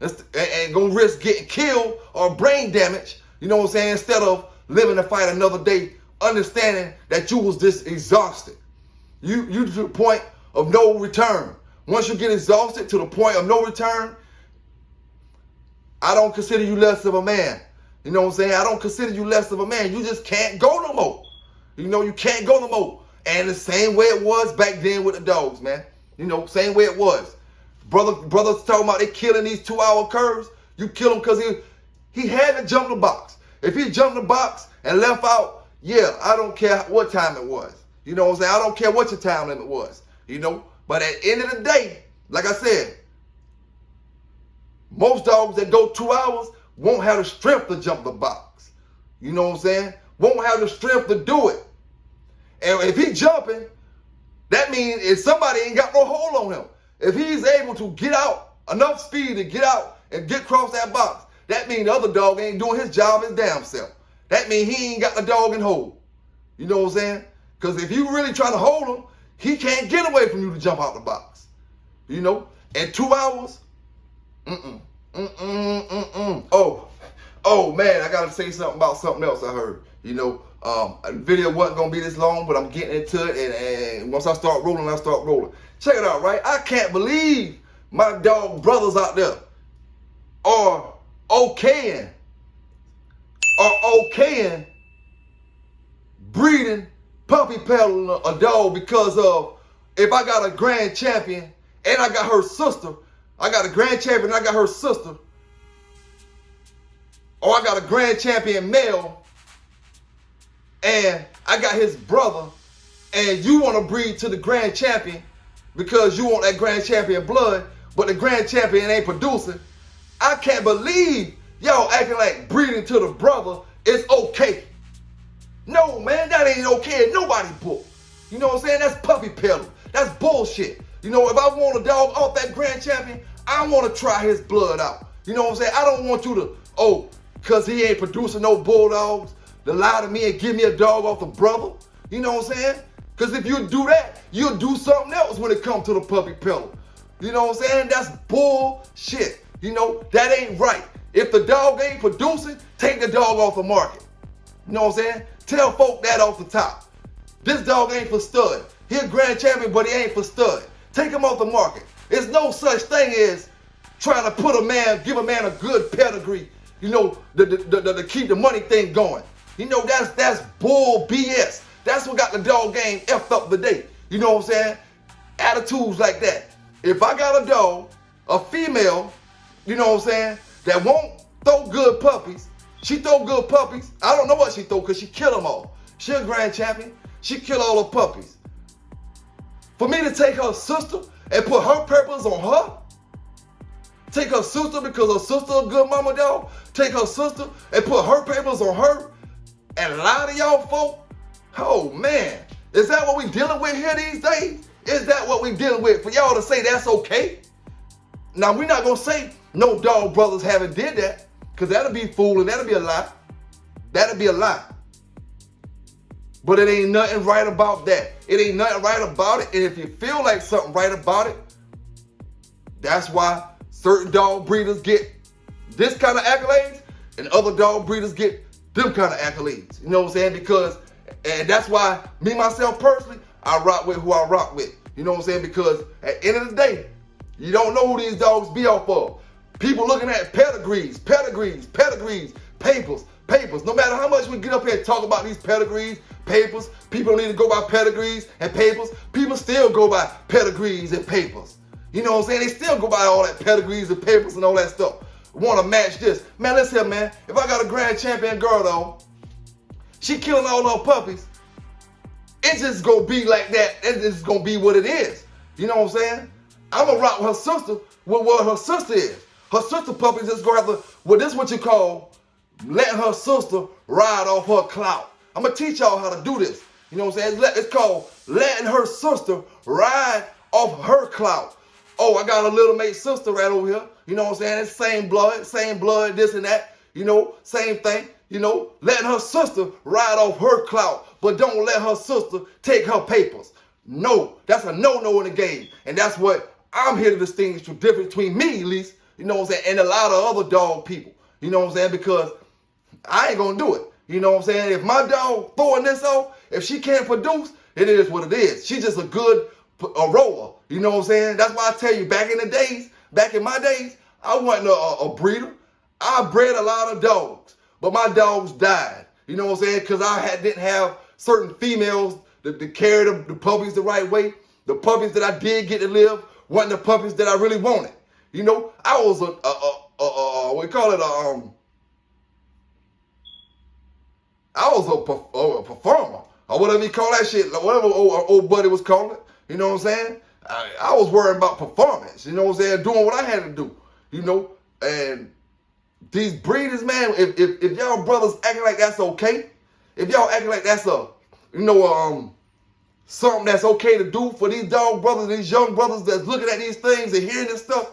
and gonna risk getting killed or brain damage, you know what I'm saying, instead of living to fight another day, understanding that you was just exhausted. You to the point of no return. Once you get exhausted to the point of no return, I don't consider you less of a man. You know what I'm saying? I don't consider you less of a man. You just can't go no more. You know, you can't go no more. And the same way it was back then with the dogs, man. You know, same way it was. Brothers talking about they killing these 2-hour curves. You kill him because he had to jump the box. If he jumped the box and left out, yeah, I don't care what time it was. You know what I'm saying? I don't care what your time limit was. You know? But at the end of the day, like I said, most dogs that go 2 hours won't have the strength to jump the box. You know what I'm saying? Won't have the strength to do it. And if he's jumping, that means if somebody ain't got no hold on him. If he's able to get out, enough speed to get out and get across that box, that means the other dog ain't doing his job his damn self. That means he ain't got the dog in hold. You know what I'm saying? Because if you really trying to hold him, he can't get away from you to jump out the box. You know? And 2 hours, Oh man, I gotta say something about something else I heard. You know, the video wasn't gonna be this long, but I'm getting into it, and once I start rolling, I start rolling. Check it out, right? I can't believe my dog brothers out there are okaying breeding, puppy peddling a dog because of, if I got a grand champion and I got her sister, I got a grand champion and I got her sister, or I got a grand champion male and I got his brother, and you want to breed to the grand champion because you want that grand champion blood, but the grand champion ain't producing. I can't believe y'all acting like breeding to the brother is okay. No, man, that ain't okay in nobody's book. You know what I'm saying? That's puppy peddling. That's bullshit. You know, if I want a dog off that grand champion, I want to try his blood out. You know what I'm saying? I don't want you to, because he ain't producing no bulldogs, to lie to me and give me a dog off the brother. You know what I'm saying? Because if you do that, you'll do something else when it comes to the puppy peddler. You know what I'm saying? That's bullshit. You know, that ain't right. If the dog ain't producing, take the dog off the market. You know what I'm saying? Tell folk that off the top. This dog ain't for stud. He a grand champion, but he ain't for stud. Take him off the market. There's no such thing as trying to give a man a good pedigree, you know, to keep the money thing going. You know, that's bull BS. That's what got the dog game effed up today. You know what I'm saying? Attitudes like that. If I got a dog, a female, you know what I'm saying, that won't throw good puppies, she throw good puppies. I don't know what she throw because she kill them all. She a grand champion. She kill all the puppies. For me to take her sister and put her purpose on her, take her sister because her sister a good mama dog, take her sister and put her papers on her and lie to y'all folk? Oh man, is that what we dealing with here these days? Is that what we dealing with? For y'all to say that's okay? Now we're not gonna say no dog brothers haven't did that, because that'll be fooling, that'll be a lie. That'll be a lie. But it ain't nothing right about that. It ain't nothing right about it. And if you feel like something right about it, that's why certain dog breeders get this kind of accolades and other dog breeders get them kind of accolades. You know what I'm saying? And that's why me, myself personally, I rock with who I rock with. You know what I'm saying? Because at the end of the day, you don't know who these dogs be off of. People looking at pedigrees, papers. No matter how much we get up here and talk about these pedigrees, papers, people don't need to go by pedigrees and papers. People still go by pedigrees and papers. You know what I'm saying? They still go by all that pedigrees and papers and all that stuff. Want to match this. Man, listen here, man. If I got a grand champion girl, though, she killing all her puppies, it's just going to be like that. It's just going to be what it is. You know what I'm saying? I'm going to rock with her sister with what her sister is. Her sister puppies just going to have to, well, this is what you call letting her sister ride off her clout. I'm going to teach y'all how to do this. You know what I'm saying? It's called letting her sister ride off her clout. Oh, I got a little mate sister right over here. You know what I'm saying? It's same blood, this and that. You know, same thing. You know, letting her sister ride off her clout, but don't let her sister take her papers. No, that's a no-no in the game. And that's what I'm here to distinguish the difference between me, at least, you know what I'm saying, and a lot of other dog people. You know what I'm saying? Because I ain't going to do it. You know what I'm saying? If my dog throwing this off, if she can't produce, it is what it is. She's just a roller. You know what I'm saying? That's why I tell you, back in my days, I wasn't a breeder. I bred a lot of dogs, but my dogs died. You know what I'm saying? Because I didn't have certain females to carry the puppies the right way. The puppies that I did get to live weren't the puppies that I really wanted. You know, I was I was a performer, or whatever you call that shit, whatever old buddy was calling it. You know what I'm saying? I was worrying about performance. You know what I'm saying? Doing what I had to do. You know, and these breeders, man, if y'all brothers acting like that's okay, if y'all acting like that's something that's okay to do for these dog brothers, these young brothers that's looking at these things and hearing this stuff,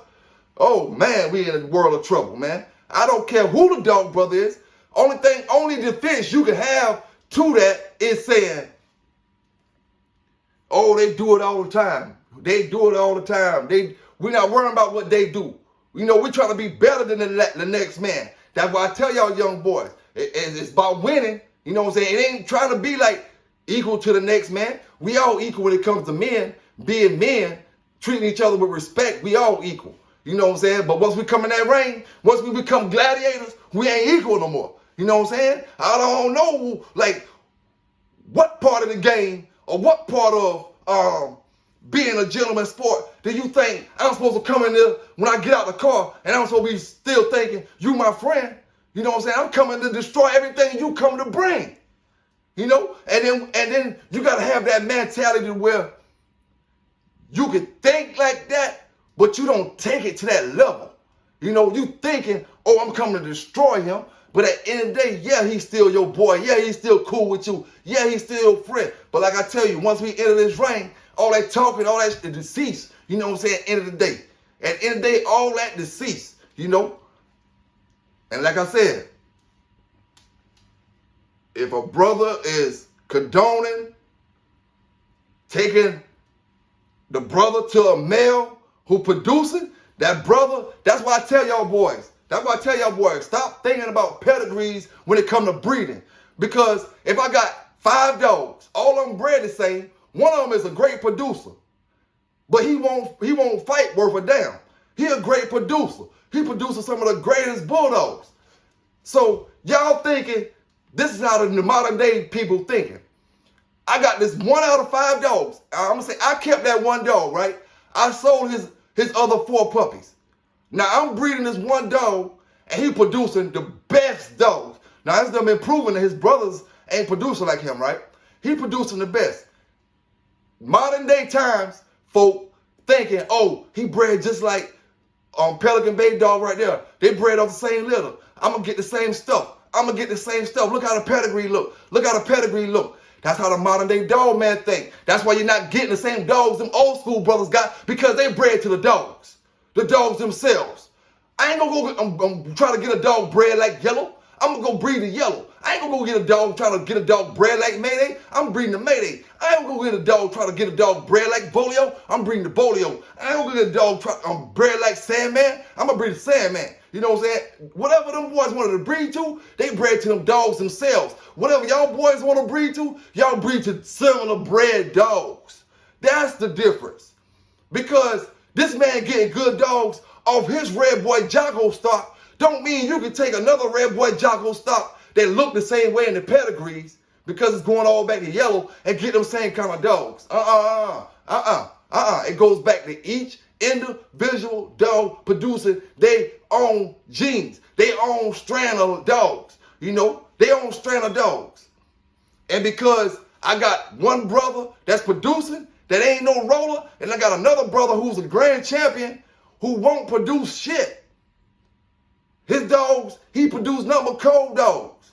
oh man, we in a world of trouble, man. I don't care who the dog brother is. Only defense you can have to that is saying, oh, they do it all the time. They do it all the time. We're not worrying about what they do. You know, we're trying to be better than the next man. That's why I tell y'all young boys, it's about winning. You know what I'm saying? It ain't trying to be like equal to the next man. We all equal when it comes to men, being men, treating each other with respect. We all equal. You know what I'm saying? But once we come in that ring, once we become gladiators, we ain't equal no more. You know what I'm saying? I don't know, like, what part of the game or what part of being a gentleman sport do you think I'm supposed to come in there when I get out the car and I'm supposed to be still thinking, you my friend? You know what I'm saying? I'm coming to destroy everything you come to bring. you know? And then you got to have that mentality where you can think like that, but you don't take it to that level. You know, you thinking, oh, I'm coming to destroy him. But at the end of the day, yeah, he's still your boy. Yeah, he's still cool with you. Yeah, he's still your friend. But like I tell you, once we enter this ring, all that talking, all that deceased, you know what I'm saying, at the end of the day. At the end of the day, all that deceased, you know. And like I said, if a brother is condoning taking the brother to a male who producing, that brother, that's why I tell y'all boys, stop thinking about pedigrees when it comes to breeding. Because if I got 5 dogs, all of them bred the same, one of them is a great producer. But he won't fight worth a damn. He a great producer. He produces some of the greatest bulldogs. So y'all thinking, this is how the modern day people thinking. I got this 1 out of 5 dogs. I'm gonna say I kept that 1 dog, right? I sold his other 4 puppies. Now I'm breeding this 1 dog, and he producing the best dogs. Now it's them improving that his brothers ain't producing like him, right? He producing the best. Modern day times, folk thinking, oh, he bred just like Pelican Bay dog right there. They bred off the same litter. I'm gonna get the same stuff. Look how the pedigree look. That's how the modern day dog man think. That's why you're not getting the same dogs them old school brothers got, because they bred to the dogs themselves. I ain't gonna go, I'm trying to get a dog bred like Yellow. I'm gonna go breed the Yellow. I ain't gonna go get a dog trying to get a dog bred like Mayday. I'm breeding the Mayday. I ain't gonna go get a dog trying to get a dog bred like Bolio. I'm breeding the Bolio. I ain't gonna get a dog bred like Sandman. I'm gonna breed the Sandman. You know what I'm saying? Whatever them boys wanted to breed to, they bred to them dogs themselves. Whatever y'all boys want to breed to, y'all breed to similar bred dogs. That's the difference. Because this man getting good dogs off his Red Boy Jocko stock don't mean you can take another Red Boy Jocko stock that look the same way in the pedigrees, because it's going all back to Yellow, and get them same kind of dogs. It goes back to each individual dog producing their own genes, their own strand of dogs. You know, their own strand of dogs. And because I got one brother that's producing that ain't no roller, and I got another brother who's a grand champion who won't produce shit. His dogs, he produced nothing but cold dogs.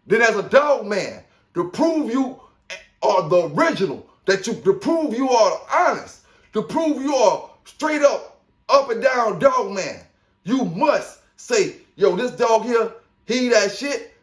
Then as a dog man, to prove you are the original, to prove you are honest, to prove you are straight up and down dog man, you must say, yo, this dog here, he that shit.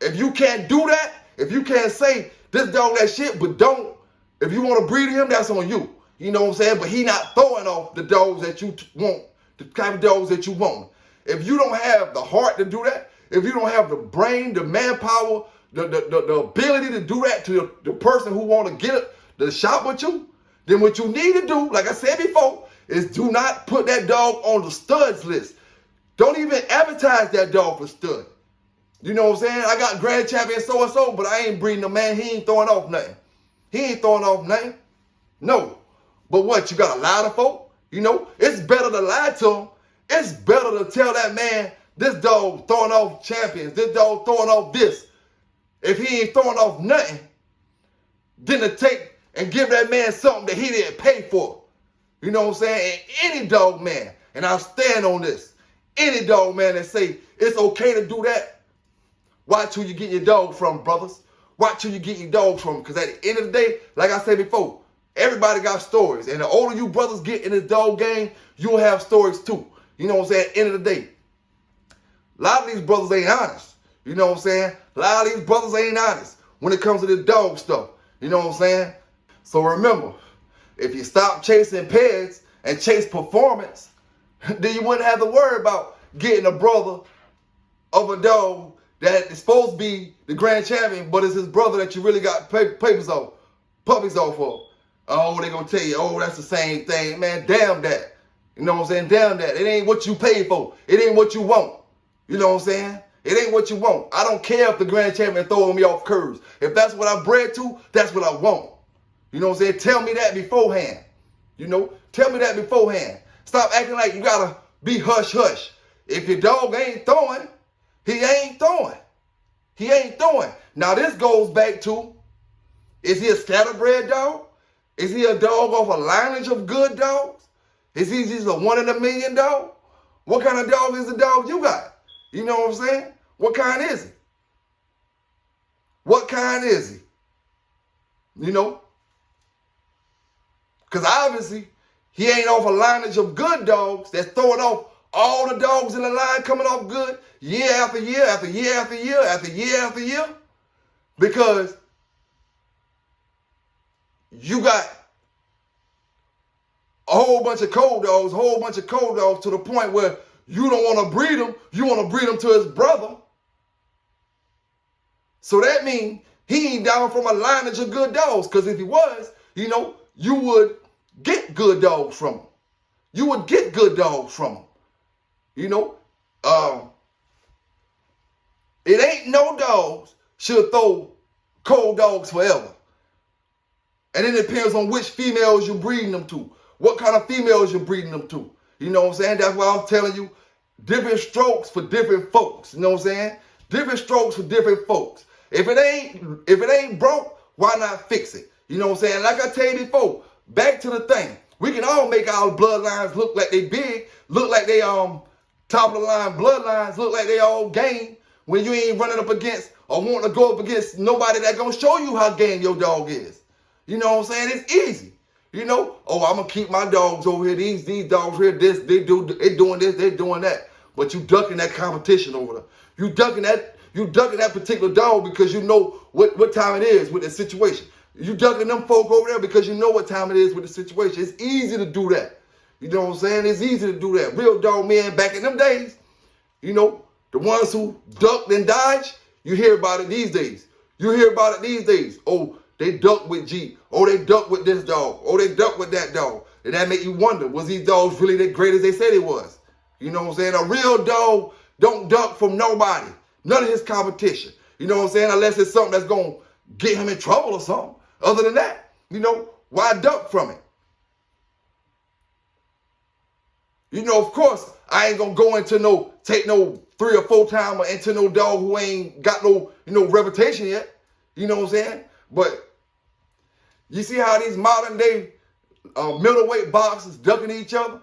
If you can't do that, if you can't say this dog that shit, but don't, if you want to breed him, that's on you. You know what I'm saying? But he not throwing off the dogs that you want, the type of dogs that you want. If you don't have the heart to do that, if you don't have the brain, the manpower, the ability to do that to the person who want to get the shop with you, then what you need to do, like I said before, is do not put that dog on the studs list. Don't even advertise that dog for stud. You know what I'm saying? I got grand champion so-and-so, but I ain't breeding a man. He ain't throwing off nothing. No. But what, you got to lie to folk? You know, it's better to lie to him. It's better to tell that man, this dog throwing off champions, this dog throwing off this. If he ain't throwing off nothing, than to take and give that man something that he didn't pay for. You know what I'm saying? And any dog man, and I'll stand on this, any dog man that say it's okay to do that, watch who you get your dog from, brothers. Watch who you get your dog from. Because at the end of the day, like I said before, everybody got stories. And the older you brothers get in this dog game, you'll have stories too. You know what I'm saying? At the end of the day, a lot of these brothers ain't honest. You know what I'm saying? A lot of these brothers ain't honest when it comes to this dog stuff. You know what I'm saying? So remember, if you stop chasing pets and chase performance, then you wouldn't have to worry about getting a brother of a dog that is supposed to be the grand champion, but it's his brother that you really got puppies off of. Oh, they gonna tell you, oh, that's the same thing. Man, damn that. You know what I'm saying? Damn that. It ain't what you paid for. It ain't what you want. You know what I'm saying? It ain't what you want. I don't care if the grand champion throwing me off curves. If that's what I bred to, that's what I want. You know what I'm saying? Tell me that beforehand. You know? Tell me that beforehand. Stop acting like you gotta be hush-hush. If your dog ain't throwing, he ain't throwing. He ain't throwing. Now this goes back to, is he a scatterbred dog? Is he a dog off a lineage of good dogs? Is he just a 1 in a million dog? What kind of dog is the dog you got? You know what I'm saying? What kind is he? What kind is he? You know? Because obviously, he ain't off a lineage of good dogs that's throwing off all the dogs in the line coming off good year after year after year after year after year after year. Because you got a whole bunch of cold dogs to the point where you don't want to breed them. You want to breed them to his brother. So that means he ain't down from a lineage of good dogs. Because if he was, you know, you would get good dogs from him. You would get good dogs from him. You know, it ain't no dogs should throw cold dogs forever. And it depends on which females you're breeding them to. What kind of females you're breeding them to. You know what I'm saying? That's why I'm telling you, different strokes for different folks. You know what I'm saying? Different strokes for different folks. If it ain't broke, why not fix it? You know what I'm saying? Like I tell you before, back to the thing. We can all make our bloodlines look like they big, look like they top of the line bloodlines, look like they all game when you ain't running up against or wanting to go up against nobody that gonna show you how game your dog is. You know what I'm saying? It's easy. You know, oh, I'm gonna keep my dogs over here. These dogs here, they doing this, they doing that. But you ducking that competition over there. You ducking that particular dog because you know what time it is with the situation. You ducking them folk over there because you know what time it is with the situation. It's easy to do that. You know what I'm saying? It's easy to do that. Real dog men back in them days, you know, the ones who ducked and dodged, you hear about it these days. You hear about it these days. Oh, they ducked with G. Oh, they ducked with this dog. Oh, they ducked with that dog. And that make you wonder, was these dogs really that great as they said it was? You know what I'm saying? A real dog don't duck from nobody. None of his competition. You know what I'm saying? Unless it's something that's going to get him in trouble or something. Other than that, you know, why duck from it? You know, of course, I ain't going to go into take no 3 or 4 timer into no dog who ain't got no, reputation yet. You know what I'm saying? But you see how these modern day middleweight boxers ducking each other?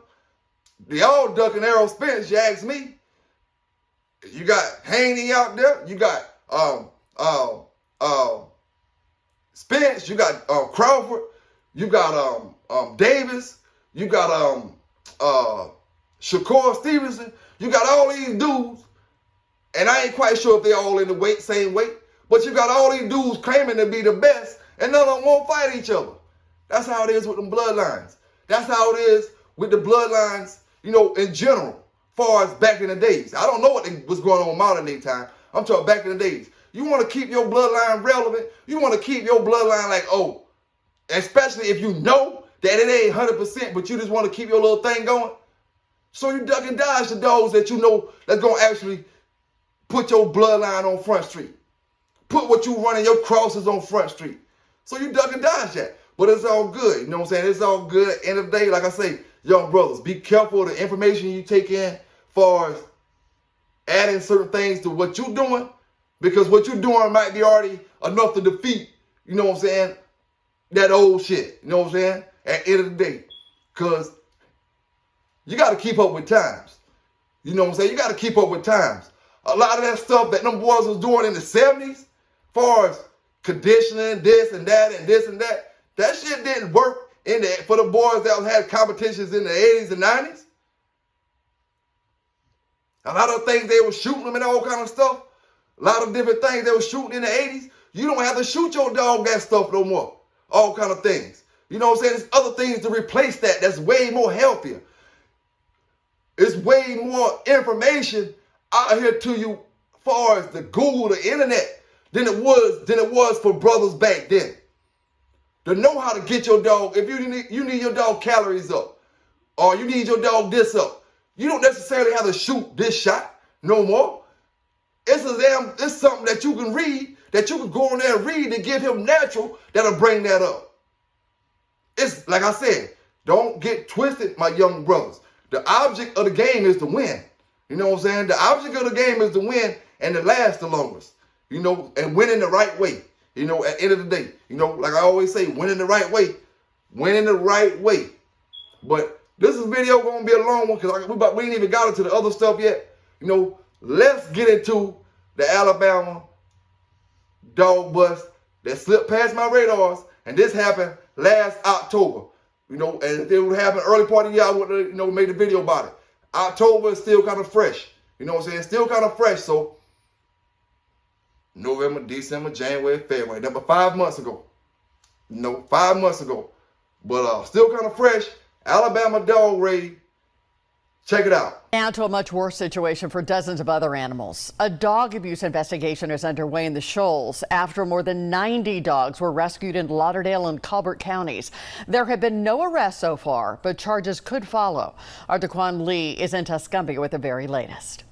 They all ducking Errol Spence, you ask me. You got Haney out there. You got Spence. You got Crawford. You got Davis. You got Shakur Stevenson. You got all these dudes, and I ain't quite sure if they're all in the same weight, but you got all these dudes claiming to be the best, and none of them won't fight each other. That's how it is with them bloodlines. That's how it is with the bloodlines, in general, far as back in the days. I don't know what was going on in modern day time. I'm talking back in the days. You want to keep your bloodline relevant. You want to keep your bloodline like, especially if you know that it ain't 100%, but you just want to keep your little thing going. So you duck and dodge the dogs that you know that's going to actually put your bloodline on Front Street. Put what you running, your crosses on Front Street. So you duck and dodge that. But it's all good. You know what I'm saying? It's all good. End of the day, like I say, young brothers, be careful of the information you take in as far as adding certain things to what you're doing, because what you're doing might be already enough to defeat, you know what I'm saying, that old shit. You know what I'm saying? At the end of the day. Because you got to keep up with times. You know what I'm saying? You got to keep up with times. A lot of that stuff that them boys was doing in the 70s, as far as conditioning, this and that and this and that, that shit didn't work for the boys that had competitions in the 80s and 90s. A lot of things they were shooting them and all kind of stuff. A lot of different things they were shooting in the 80s. You don't have to shoot your dog that stuff no more. All kind of things. You know what I'm saying? There's other things to replace that's way more healthier. It's way more information out here to you as far as the Google, the internet, than it was for brothers back then. To know how to get your dog, if you need your dog calories up, or you need your dog this up, you don't necessarily have to shoot this shot no more. It's something that you can read, that you can go on there and read and give him natural that'll bring that up. It's like I said, don't get twisted, my young brothers. The object of the game is to win. You know what I'm saying? The object of the game is to win and to last the longest. you know, and winning the right way. You know, at the end of the day, you know, like I always say, winning the right way. Winning the right way. But this is video going to be a long one because we ain't even got into the other stuff yet. You know, let's get into the Alabama dog bust that slipped past my radars. And this happened last October. You know, and if it would happen early part of the year, I would have, you know, made a video about it. October is still kind of fresh. You know what I'm saying? Still kind of fresh. So November, December, January, February. That was 5 months ago. You know, 5 months ago. But still kind of fresh. Alabama dog raid. Check it out.
Now to a much worse situation for dozens of other animals. A dog abuse investigation is underway in the Shoals after more than 90 dogs were rescued in Lauderdale and Colbert counties. There have been no arrests so far, but charges could follow. Our Daquan Lee is in Tuscumbia with the very latest.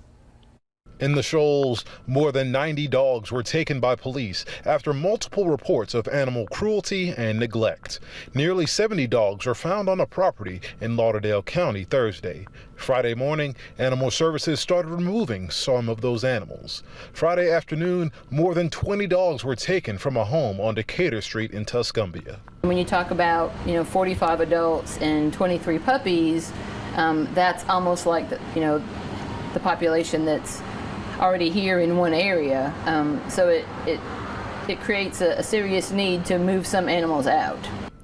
In the Shoals, more than 90 dogs were taken by police after multiple reports of animal cruelty and neglect. Nearly 70 dogs were found on a property in Lauderdale County Thursday. Friday morning, Animal Services started removing some of those animals. Friday afternoon, more than 20 dogs were taken from a home on Decatur Street in Tuscumbia.
When you talk about, 45 adults and 23 puppies, that's almost like the population that's already here in one area, so it creates a serious need to move some animals out.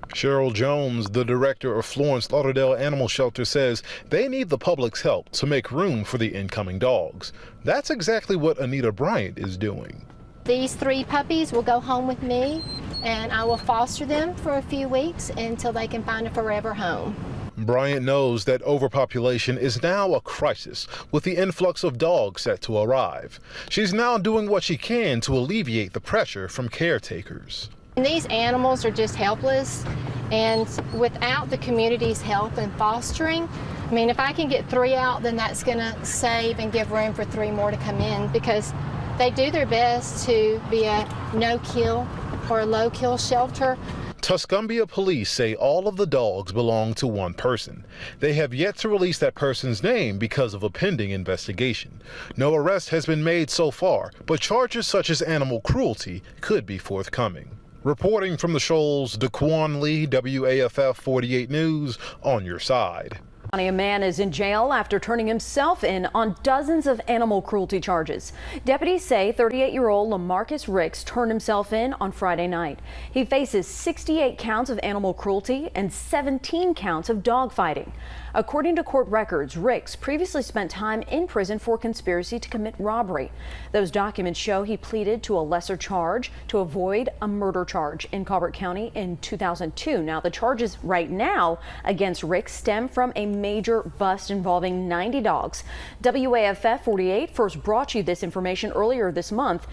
Cheryl Jones, the director of Florence Lauderdale Animal Shelter, says they need the public's help to make room for the incoming dogs. That's exactly what Anita Bryant is doing.
These 3 puppies will go home with me, and I will foster them for a few weeks until they can find a forever home.
Bryant knows that overpopulation is now a crisis with the influx of dogs set to arrive. She's now doing what she can to alleviate the pressure from caretakers.
These animals are just helpless, and without the community's help in fostering, I mean, if I can get 3 out, then that's going to save and give room for 3 more to come in, because they do their best to be a no-kill or a low-kill shelter.
Tuscumbia police say all of the dogs belong to one person. They have yet to release that person's name because of a pending investigation. No arrest has been made so far, but charges such as animal cruelty could be forthcoming. Reporting from the Shoals, Daquan Lee, WAFF 48 News, on your side.
A man is in jail after turning himself in on dozens of animal cruelty charges. Deputies say 38-year-old LaMarcus Ricks turned himself in on Friday night. He faces 68 counts of animal cruelty and 17 counts of dog fighting. According to court records, Ricks previously spent time in prison for conspiracy to commit robbery. Those documents show he pleaded to a lesser charge to avoid a murder charge in Colbert County in 2002. Now, the charges right now against Ricks stem from a major bust involving 90 dogs. WAFF 48 first brought you this information earlier this month.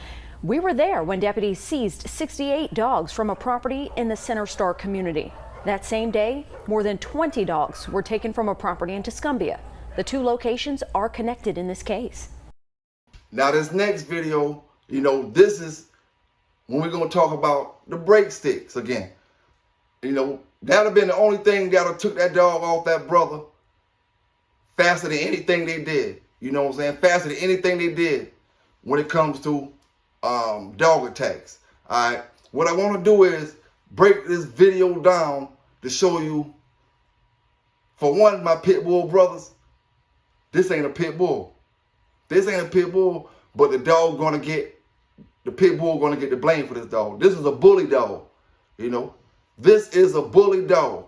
We were there when deputies seized 68 dogs from a property in the Center Star community. That same day, more than 20 dogs were taken from a property in Tuscumbia. The 2 locations are connected in this case.
Now this next video, this is when we're going to talk about the break sticks again. That'd have been the only thing that would have took that dog off that brother faster than anything they did. You know what I'm saying? Faster than anything they did when it comes to dog attacks. All right. What I want to do is break this video down to show you, for one, my pit bull brothers, this ain't a pit bull. This ain't a pit bull, but the pit bull gonna get the blame for this dog. This is a bully dog, This is a bully dog.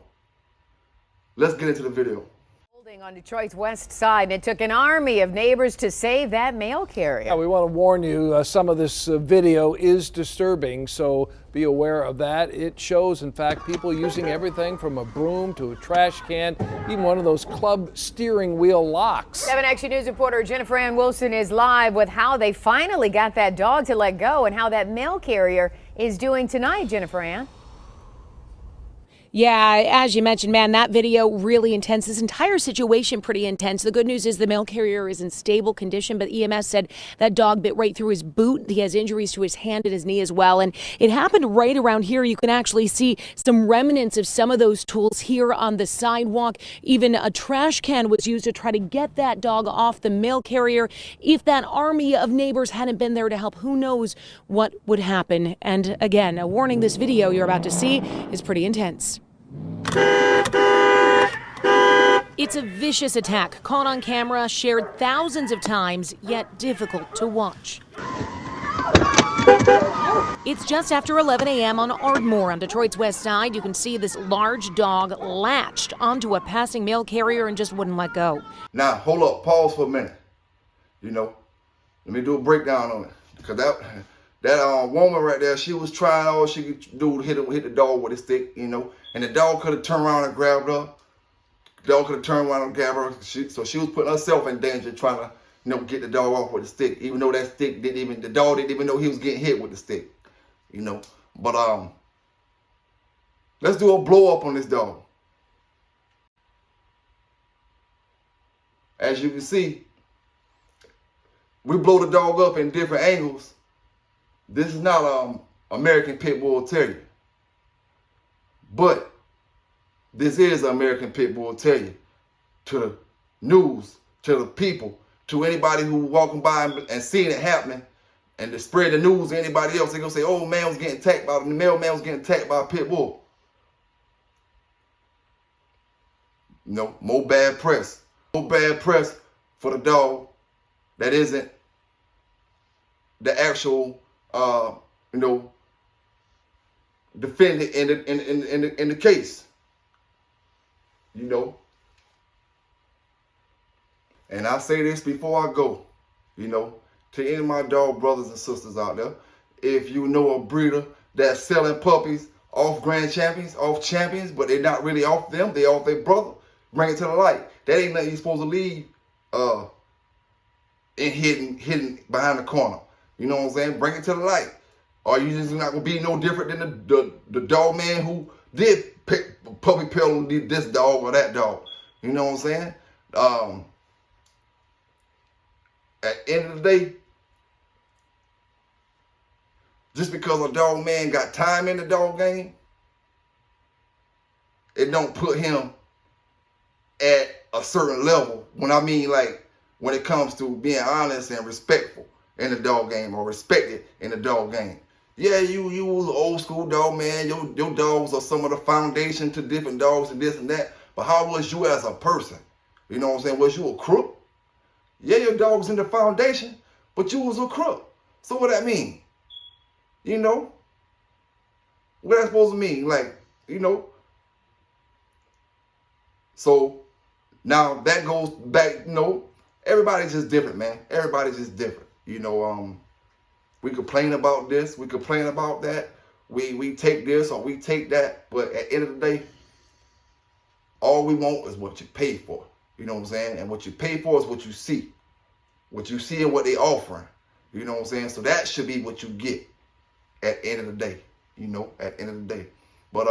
Let's get into the video.
On Detroit's west side, it took an army of neighbors to save that mail carrier.
Yeah, we want to warn you, some of this video is disturbing, so be aware of that. It shows, in fact, people using everything from a broom to a trash can, even one of those club steering wheel locks.
7 Action News reporter Jennifer Ann Wilson is live with how they finally got that dog to let go and how that mail carrier is doing tonight. Jennifer Ann.
Yeah, as you mentioned, man, that video really intense. This entire situation pretty intense. The good news is the mail carrier is in stable condition, but EMS said that dog bit right through his boot. He has injuries to his hand and his knee as well. And it happened right around here. You can actually see some remnants of some of those tools here on the sidewalk. Even a trash can was used to try to get that dog off the mail carrier. If that army of neighbors hadn't been there to help, who knows what would happen. And again, a warning, this video you're about to see is pretty intense. It's a vicious attack, caught on camera, shared thousands of times, yet difficult to watch. It's just after 11 a.m. on Ardmore on Detroit's west side. You can see this large dog latched onto a passing mail carrier and just wouldn't let go.
Now, hold up, pause for a minute. Let me do a breakdown on it. Because that woman right there, she was trying all she could do to hit the dog with a stick, and the dog could have turned around and grabbed her. The dog could have turned around and grabbed her. So she was putting herself in danger trying to, get the dog off with the stick, even though that stick the dog didn't even know he was getting hit with the stick, But let's do a blow up on this dog. As you can see, we blow the dog up in different angles. This is not American Pit Bull Terrier. But this is an American Pit Bull Terrier. To the news, to the people, to anybody who walking by and seeing it happening, and to spread the news to anybody else, they're going to say, oh, man was getting attacked by, the mailman was getting attacked by a pit bull. More bad press. More bad press for the dog that isn't the actual, defendant in the case, And I say this before I go, to any of my dog brothers and sisters out there, if you know a breeder that's selling puppies off grand champions, off champions, but they're not really off them, they off their brother, bring it to the light. That ain't nothing you're supposed to leave hidden behind the corner. You know what I'm saying? Bring it to the light. Or you just not gonna be no different than the dog man who did puppy pill this dog or that dog. You know what I'm saying? At the end of the day, just because a dog man got time in the dog game, it don't put him at a certain level. When I mean, like, when it comes to being honest and respectful in the dog game, or respected in the dog game. Yeah, you was an old school dog, man. Your dogs are some of the foundation to different dogs and this and that. But how was you as a person? You know what I'm saying? Was you a crook? Yeah, your dog's in the foundation, but you was a crook. So what that mean? What that supposed to mean? Like, So now that goes back, everybody's just different, man. Everybody's just different. We complain about this, we complain about that, we take this or we take that, but at the end of the day, all we want is what you pay for. You know what I'm saying? And what you pay for is what you see. What you see and what they offering. You know what I'm saying? So that should be what you get at the end of the day. At the end of the day. But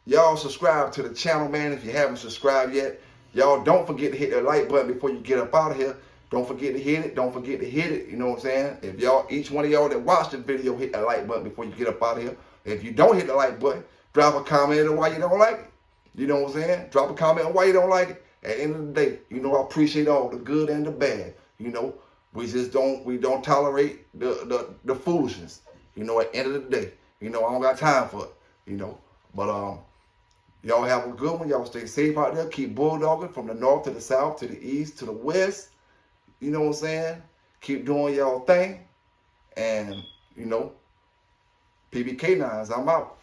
y'all subscribe to the channel, man, if you haven't subscribed yet. Y'all don't forget to hit that like button before you get up out of here. Don't forget to hit it. Don't forget to hit it. You know what I'm saying? If each one of y'all that watched the video, hit that like button before you get up out of here. If you don't hit the like button, drop a comment on why you don't like it. You know what I'm saying? Drop a comment on why you don't like it. At the end of the day, I appreciate all the good and the bad. We just don't tolerate the foolishness. At the end of the day, I don't got time for it. But y'all have a good one. Y'all stay safe out there. Keep bulldogging from the north to the south to the east to the west. You know what I'm saying? Keep doing y'all thing. And, PB Canines, I'm out.